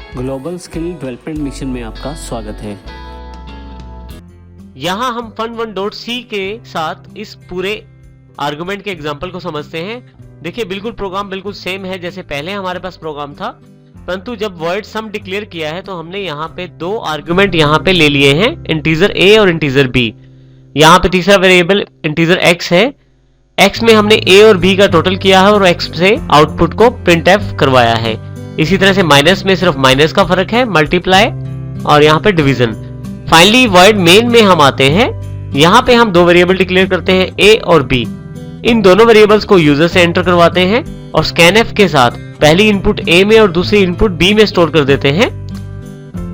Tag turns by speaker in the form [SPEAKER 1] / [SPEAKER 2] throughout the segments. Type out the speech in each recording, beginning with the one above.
[SPEAKER 1] Global skill development mission में आपका स्वागत है।
[SPEAKER 2] यहाँ हम fun1.c के साथ इस पूरे आर्गुमेंट के एग्जाम्पल को समझते हैं। देखिए बिल्कुल प्रोग्राम बिल्कुल सेम है जैसे पहले हमारे पास प्रोग्राम था, परंतु जब वॉइड सम डिक्लेयर किया है तो हमने यहाँ पे दो आर्गुमेंट यहाँ पे ले लिए हैं, इंटीजर a और इंटीजर b। यहाँ पे तीसरा वेरिएबल इंटीजर x है। x में हमने a और b का टोटल किया है और x से आउटपुट को printf करवाया है। इसी तरह से माइनस में सिर्फ माइनस का फर्क है, मल्टीप्लाई और यहाँ पे डिवीजन। फाइनली वॉइड मेन में हम आते हैं। यहाँ पे हम दो वेरिएबल डिक्लेयर करते हैं a और b। इन दोनों वेरिएबल्स को यूजर से एंटर करवाते हैं और scanf के साथ पहली इनपुट a में और दूसरी इनपुट b में स्टोर कर देते हैं।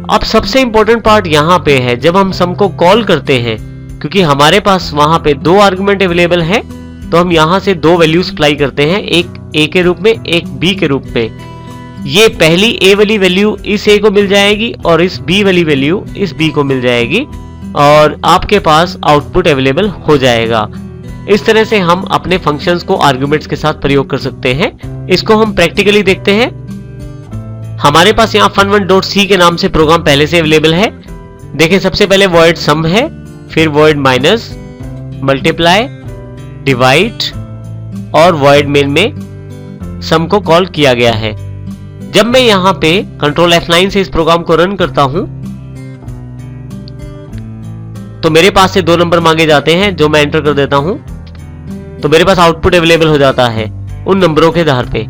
[SPEAKER 2] अब सबसे इंपॉर्टेंट पार्ट यहाँ पे है जब हम सम को कॉल करते हैं, क्योंकि हमारे पास वहां पे दो आर्गुमेंट अवेलेबल है तो हम यहाँ से दो वैल्यू सप्लाई करते हैं, एक a के रूप में एक b के रूप में। ये पहली a वाली वैल्यू इस a को मिल जाएगी और इस b वाली वैल्यू इस b को मिल जाएगी और आपके पास आउटपुट अवेलेबल हो जाएगा। इस तरह से हम अपने फंक्शंस को आर्गुमेंट्स के साथ प्रयोग कर सकते हैं। इसको हम प्रैक्टिकली देखते हैं। हमारे पास यहाँ fun1.c के नाम से प्रोग्राम पहले से अवेलेबल है। देखें सबसे पहले वॉइड सम है, फिर वॉइड माइनस, मल्टीप्लाई, डिवाइड और वॉइड मेन में सम को कॉल किया गया है। जब मैं यहाँ पे कंट्रोल F9 से इस प्रोग्राम को रन करता हूं तो मेरे पास से दो नंबर मांगे जाते हैं जो मैं एंटर कर देता हूं, तो मेरे पास आउटपुट अवेलेबल हो जाता है उन नंबरों के आधार पे।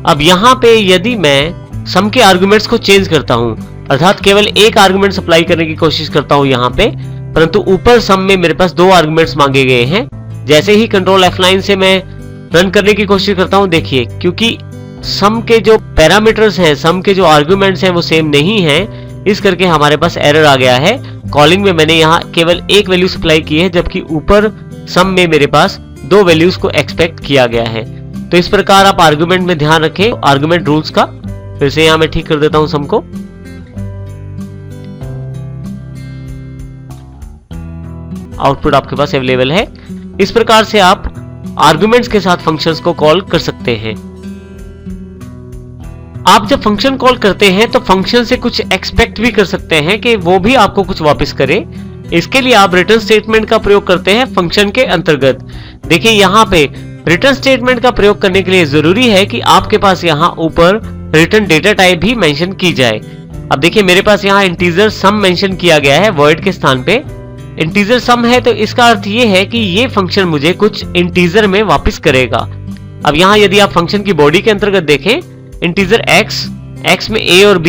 [SPEAKER 2] अब यहाँ पे यदि मैं सम के आर्गुमेंट्स को चेंज करता हूं, अर्थात केवल एक आर्गुमेंट सप्लाई करने की कोशिश करता हूं यहाँ पे, परंतु ऊपर सम में मेरे पास दो आर्गुमेंट्स मांगे गए हैं। जैसे ही कंट्रोल F9 से मैं रन करने की कोशिश करता हूं, देखिए क्योंकि सम के जो पैरामीटर्स हैं, सम के जो आर्गुमेंट्स हैं वो सेम नहीं हैं, इस करके हमारे पास एरर आ गया है। कॉलिंग में मैंने यहाँ केवल एक वैल्यू सप्लाई की है, जबकि ऊपर सम में मेरे पास दो वैल्यूज को एक्सपेक्ट किया गया है। तो इस प्रकार आप आर्गुमेंट में ध्यान रखें आर्गुमेंट रूल्स का। फिर से यहाँ मैं ठीक कर देता हूं सम को। आउटपुट आपके पास अवेलेबल है। इस प्रकार से आप आर्गुमेंट्स के साथ फंक्शंस को कॉल कर सकते हैं। आप जब फंक्शन कॉल करते हैं तो फंक्शन से कुछ एक्सपेक्ट भी कर सकते हैं कि वो भी आपको कुछ वापस करे। इसके लिए आप रिटर्न स्टेटमेंट का प्रयोग करते हैं फंक्शन के अंतर्गत। देखिए यहाँ पे रिटर्न स्टेटमेंट का प्रयोग करने के लिए जरूरी है कि आपके पास यहाँ ऊपर रिटर्न डेटा टाइप भी मेंशन की जाए। अब देखिए मेरे पास यहाँ इंटीजर सम मेंशन किया गया है वॉइड के स्थान पे। इंटीजर सम है तो इसका अर्थ ये है कि ये फंक्शन मुझे कुछ इंटीजर में वापस करेगा। अब यहाँ यदि आप फंक्शन की बॉडी के अंतर्गत देखें, इंटीजर x में a और b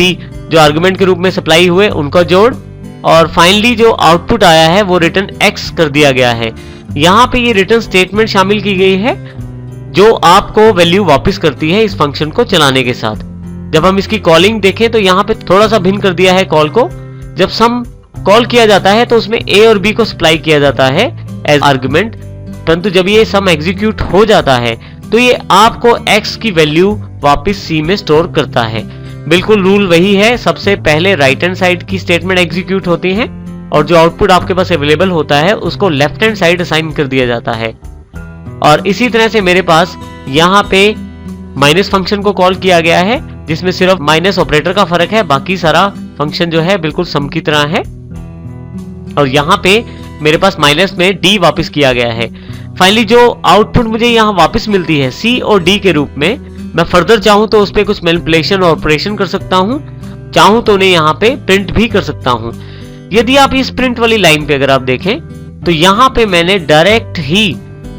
[SPEAKER 2] जो आर्गुमेंट के रूप में सप्लाई हुए उनका जोड़, और फाइनली जो आउटपुट आया है वो रिटर्न x कर दिया गया है। यहाँ पे ये रिटर्न स्टेटमेंट शामिल की गई है जो आपको वैल्यू वापस करती है इस फंक्शन को चलाने के साथ। जब हम इसकी कॉलिंग देखें तो यहाँ पे थोड़ा सा भिन्न कर दिया है कॉल को। जब सम कॉल किया जाता है तो उसमें a और b को सप्लाई किया जाता है एज आर्गुमेंट, परंतु जब ये सम एग्जीक्यूट हो जाता है तो ये आपको x की वैल्यू वापस c में स्टोर करता है। बिल्कुल रूल वही है, सबसे पहले राइट हैंड साइड की स्टेटमेंट एग्जीक्यूट होती है और जो आउटपुट आपके पास अवेलेबल होता है उसको लेफ्ट हैंड साइड असाइन कर दिया जाता है। और इसी तरह से मेरे पास यहाँ पे माइनस फंक्शन को कॉल किया गया है जिसमें सिर्फ माइनस ऑपरेटर का फर्क है, बाकी सारा फंक्शन जो है बिल्कुल सम की तरह है। और यहाँ पे मेरे पास माइनस में d वापस किया गया है। फाइनली जो आउटपुट मुझे यहाँ वापस मिलती है c और d के रूप में, मैं फर्दर चाहूं तो उस पर कुछ मैनिपुलेशन और ऑपरेशन कर सकता हूं, चाहूं तो उन्हें यहाँ पे प्रिंट भी कर सकता हूं। यदि आप इस प्रिंट वाली लाइन पे अगर आप देखें तो यहाँ पे मैंने डायरेक्ट ही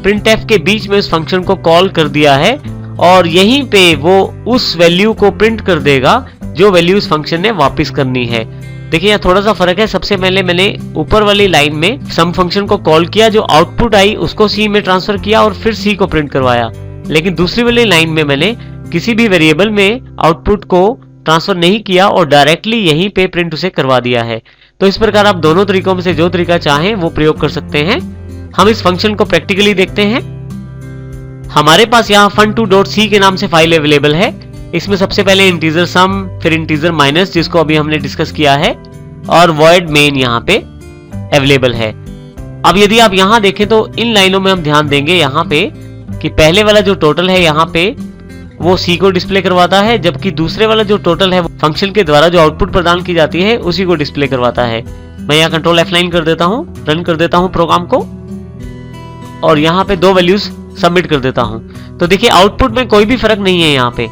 [SPEAKER 2] printf के बीच में उस फंक्शन को कॉल कर दिया है और यहीं पे वो उस वैल्यू को प्रिंट कर देगा जो वैल्यू उस फंक्शन ने वापस करनी है। देखिए यहाँ थोड़ा सा फर्क है। सबसे पहले मैंने ऊपर वाली लाइन में सम फंक्शन को कॉल किया, जो आउटपुट आई उसको सी में ट्रांसफर किया और फिर सी को प्रिंट करवाया, लेकिन दूसरी वाली लाइन में मैंने किसी भी वेरिएबल में आउटपुट को ट्रांसफर नहीं किया और डायरेक्टली यहीं पे प्रिंट उसे करवा दिया है। तो इस प्रकार आप दोनों तरीकों में से जो तरीका चाहें वो प्रयोग कर सकते हैं। हम इस फंक्शन को प्रैक्टिकली देखते हैं। हमारे पास यहाँ fun2.c के नाम से फाइल अवेलेबल है। इसमें सबसे पहले इंटीजर सम, फिर इंटीजर माइनस जिसको अभी हमने डिस्कस किया है, और वॉइड मेन यहाँ पे अवेलेबल है। अब यदि आप यहाँ देखें तो इन लाइनों में हम ध्यान देंगे यहाँ पे कि पहले वाला जो टोटल है यहाँ पे वो सी को डिस्प्ले करवाता है, जबकि दूसरे वाला जो टोटल है फंक्शन के द्वारा जो आउटपुट प्रदान की जाती है उसी को डिस्प्ले करवाता है। मैं यहाँ कंट्रोल F9 कर देता हूँ, रन कर देता हूँ प्रोग्राम को और यहाँ पे 2 वैल्यूज सबमिट कर देता हूँ। तो देखिए आउटपुट में कोई भी फर्क नहीं है। यहाँ पे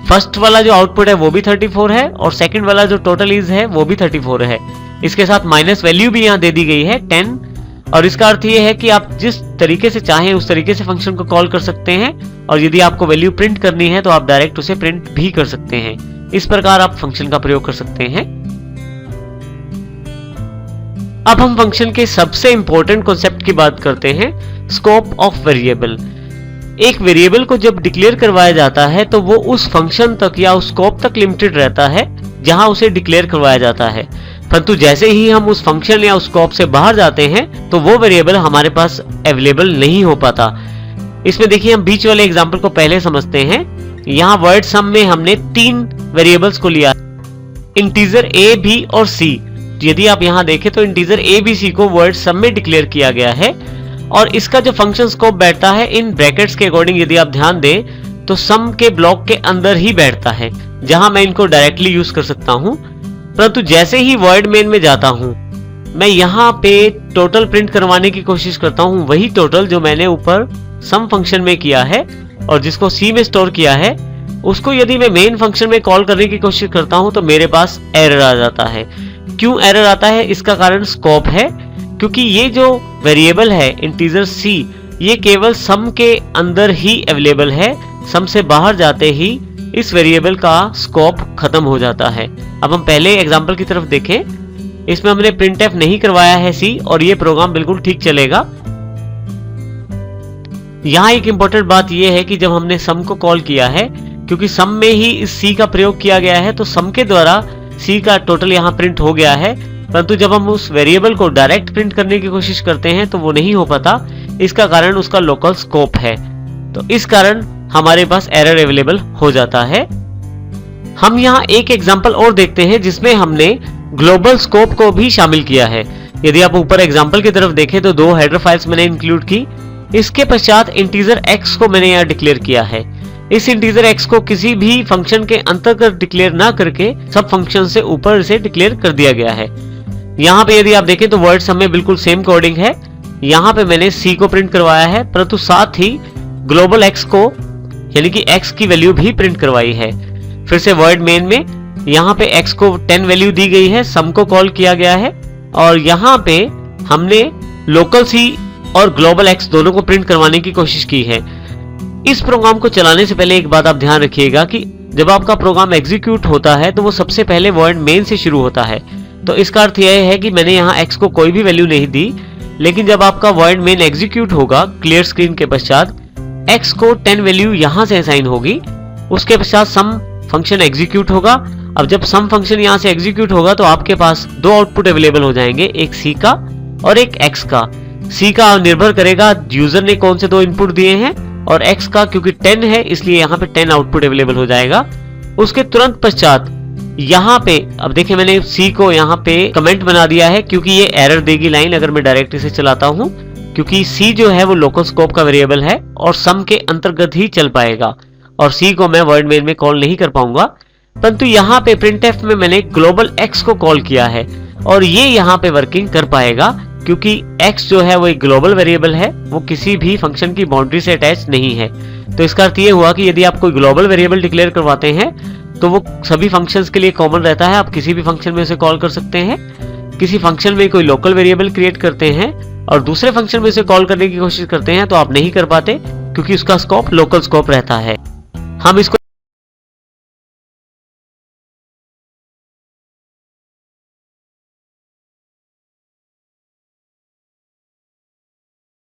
[SPEAKER 2] फर्स्ट वाला जो आउटपुट है वो भी 34 है और सेकंड वाला जो टोटल इज है वो भी 34 है। इसके साथ माइनस वैल्यू भी यहाँ दे दी गई है 10, और इसका अर्थ ये है कि आप जिस तरीके से चाहें उस तरीके से फंक्शन को कॉल कर सकते हैं, और यदि आपको वैल्यू प्रिंट करनी है तो आप डायरेक्ट उसे प्रिंट भी कर सकते हैं। इस प्रकार आप फंक्शन का प्रयोग कर सकते हैं। अब हम फंक्शन के सबसे इंपॉर्टेंट कॉन्सेप्ट की बात करते हैं, स्कोप ऑफ वेरिएबल। एक वेरिएबल को जब डिक्लेयर करवाया जाता है तो वो उस फंक्शन तक या उस स्कोप तक लिमिटेड रहता है जहां उसे डिक्लेयर करवाया जाता है, परंतु जैसे ही हम उस फंक्शन या उस स्कोप से बाहर जाते हैं तो वो वेरिएबल हमारे पास अवेलेबल नहीं हो पाता। इसमें देखिए हम बीच वाले एग्जांपल को पहले समझते हैं। यहाँ वर्ड सम में हमने 3 वेरिएबल्स को लिया, इंटीजर a, b और c। यदि आप यहाँ देखें तो इंटीजर a, b, c को वर्ड सम में डिक्लेयर किया गया है, और इसका जो फंक्शन स्कोप बैठता है इन ब्रैकेट्स के अकॉर्डिंग यदि आप ध्यान दें तो सम के ब्लॉक के अंदर ही बैठता है, जहां मैं इनको डायरेक्टली यूज कर सकता हूं। परंतु जैसे ही वर्ड मेन में जाता हूं, मैं यहाँ पे टोटल प्रिंट करवाने की कोशिश करता हूं, वही टोटल जो मैंने ऊपर सम फंक्शन में किया है और जिसको सी में स्टोर किया है, उसको यदि मैं मेन फंक्शन में कॉल करने की कोशिश करता हूं तो मेरे पास एरर आ जाता है। क्यों एरर आता है? इसका कारण स्कोप है, क्योंकि ये जो वेरिएबल है इंटीजर c, ये केवल सम के अंदर ही अवेलेबल है। सम से बाहर जाते ही इस वेरिएबल का स्कोप खत्म हो जाता है। अब हम पहले एग्जांपल की तरफ देखें। इसमें हमने printf नहीं करवाया है c, और ये प्रोग्राम बिल्कुल ठीक चलेगा। यहाँ एक इंपॉर्टेंट बात यह है कि जब हमने सम को कॉल किया है, क्योंकि सम में ही इस c का प्रयोग किया गया है, तो सम के द्वारा c का टोटल यहाँ प्रिंट हो गया है। परंतु जब हम उस वेरिएबल को डायरेक्ट प्रिंट करने की कोशिश करते हैं तो वो नहीं हो पाता। इसका कारण उसका लोकल स्कोप है, तो इस कारण हमारे पास एरर अवेलेबल हो जाता है। हम यहाँ एक एग्जांपल और देखते हैं जिसमें हमने ग्लोबल स्कोप को भी शामिल किया है। यदि आप ऊपर एग्जांपल की तरफ देखें तो 2 हेडर फाइल्स मैंने इंक्लूड की। इसके पश्चात इंटीजर x को मैंने यहाँ डिक्लेयर किया है। इस इंटीजर x को किसी भी फंक्शन के अंतर्गत डिक्लेयर ना करके सब फंक्शन से ऊपर इसे डिक्लेयर कर दिया गया है। यहाँ पे यदि आप देखें तो वर्ड सम में बिल्कुल सेम कोडिंग है। यहाँ पे मैंने c को प्रिंट करवाया है, परंतु साथ ही ग्लोबल x को यानी कि x की वैल्यू भी प्रिंट करवाई है। फिर से वर्ड मेन में यहाँ पे x को 10 वैल्यू दी गई है, सम को कॉल किया गया है, और यहाँ पे हमने लोकल c और ग्लोबल x दोनों को प्रिंट करवाने की कोशिश की है। इस प्रोग्राम को चलाने से पहले एक बात आप ध्यान रखिएगा कि जब आपका प्रोग्राम एग्जीक्यूट होता है तो वो सबसे पहले वर्ड मेन से शुरू होता है। तो इसका अर्थ यह है कि मैंने यहाँ x को कोई भी वैल्यू नहीं दी, लेकिन जब आपका वर्ड मेन एग्जीक्यूट होगा क्लियर स्क्रीन के पश्चात x को 10 वैल्यू यहाँ से असाइन होगी। उसके पश्चात सम फंक्शन एग्जीक्यूट होगा। अब जब सम फंक्शन यहाँ से एग्जीक्यूट होगा तो आपके पास 2 आउटपुट अवेलेबल हो जाएंगे, एक c का और एक x का। c का निर्भर करेगा यूजर ने कौन से 2 इनपुट दिए हैं, और x का क्योंकि 10 है इसलिए यहाँ पे 10 आउटपुट अवेलेबल हो जाएगा। उसके तुरंत पश्चात यहाँ पे अब देखिए मैंने c को यहाँ पे कमेंट बना दिया है, क्योंकि ये एरर देगी लाइन अगर मैं डायरेक्ट इसे चलाता हूँ, क्योंकि c जो है वो लोकल स्कोप का वेरिएबल है और सम के अंतर्गत ही चल पाएगा, और c को मैं वर्ड मेन में कॉल नहीं कर पाऊंगा। परंतु यहाँ पे printf में मैंने ग्लोबल x को कॉल किया है और ये यहाँ पे वर्किंग कर पाएगा, क्योंकि x जो है वो एक ग्लोबल वेरिएबल है, वो किसी भी फंक्शन की बाउंड्री से अटैच नहीं है। तो इसका अर्थ ये हुआ कि यदि आप कोई ग्लोबल वेरिएबल डिक्लेयर करवाते हैं तो वो सभी फंक्शंस के लिए कॉमन रहता है। आप किसी भी फंक्शन में उसे कॉल कर सकते हैं। किसी फंक्शन में कोई लोकल वेरिएबल क्रिएट करते हैं और दूसरे फंक्शन में उसे कॉल करने की कोशिश करते हैं तो आप नहीं कर पाते, क्योंकि उसका स्कोप लोकल स्कोप रहता है। हम इसको